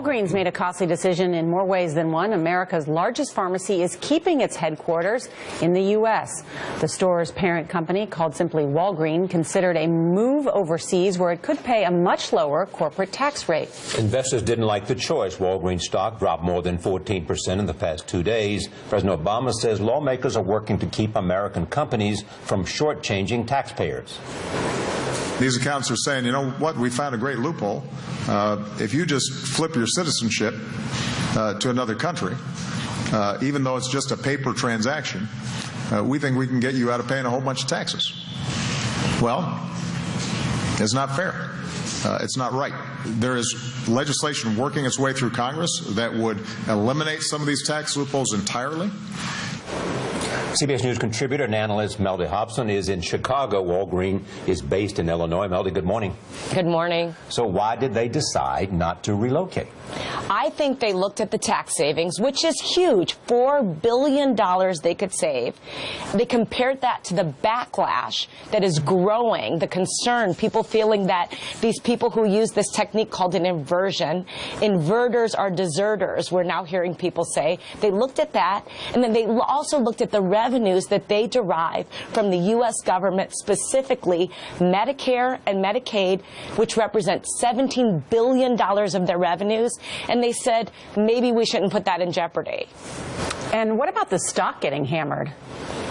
Walgreens made a costly decision in more ways than one. America's largest pharmacy is keeping its headquarters in the U.S. The store's parent company, called simply Walgreens, considered a move overseas where it could pay a much lower corporate tax rate. Investors didn't like the choice. Walgreens stock dropped more than 14% in the past 2 days. President Obama says lawmakers are working to keep American companies from shortchanging taxpayers. These accounts are saying, you know what, we found a great loophole. If you just flip your citizenship to another country, even though it's just a paper transaction, we think we can get you out of paying a whole bunch of taxes. Well, it's not fair. It's not right. There is legislation working its way through Congress that would eliminate some of these tax loopholes entirely. CBS News contributor and analyst Mellody Hobson is in Chicago. Walgreens is based in Illinois. Mellody, good morning. Good morning. So why did they decide not to relocate? I think they looked at the tax savings, which is huge, $4 billion they could save. They compared that to the backlash that is growing, the concern, people feeling that these people who use this technique called an inversion, inverters are deserters, we're now hearing people say. They looked at that, and then they also looked at the revenues that they derive from the U.S. government, specifically Medicare and Medicaid, which represent $17 billion of their revenues, and they said maybe we shouldn't put that in jeopardy. And what about the stock getting hammered?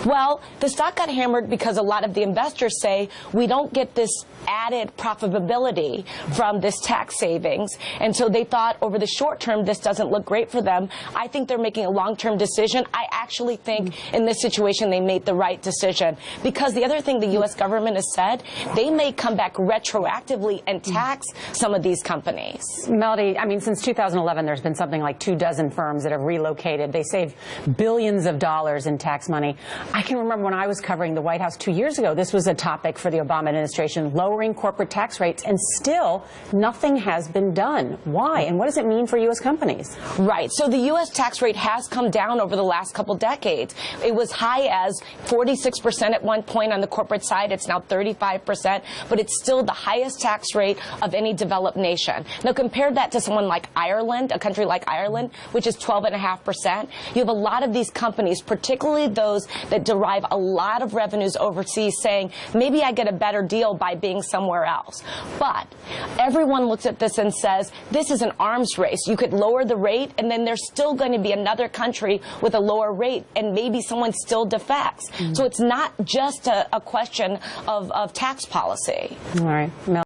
Well, the stock got hammered because a lot of the investors say we don't get this added profitability from this tax savings, and so they thought over the short term this doesn't look great for them. I think they're making a long-term decision. I actually think in this situation they made the right decision, because the other thing the U.S. government has said, they may come back retroactively and tax some of these companies. Mellody, I mean, since 2011 there's been something like 24 firms that have relocated. They save billions of dollars in tax money. I can remember when I was covering the White House 2 years ago, this was a topic for the Obama administration, lowering corporate tax rates, and still nothing has been done. Why? And what does it mean for U.S. companies? Right. So the U.S. tax rate has come down over the last couple decades. It was high as 46% at one point on the corporate side. It's now 35%, but it's still the highest tax rate of any developed nation. Now compare that to someone like Ireland, a country like Ireland, which is 12.5%. You have a lot of these companies, particularly those that derive a lot of revenues overseas, saying maybe I get a better deal by being somewhere else. But everyone looks at this and says this is an arms race. You could lower the rate and then there's still going to be another country with a lower rate, and maybe someone still defects. So it's not just a question of tax policy. All right.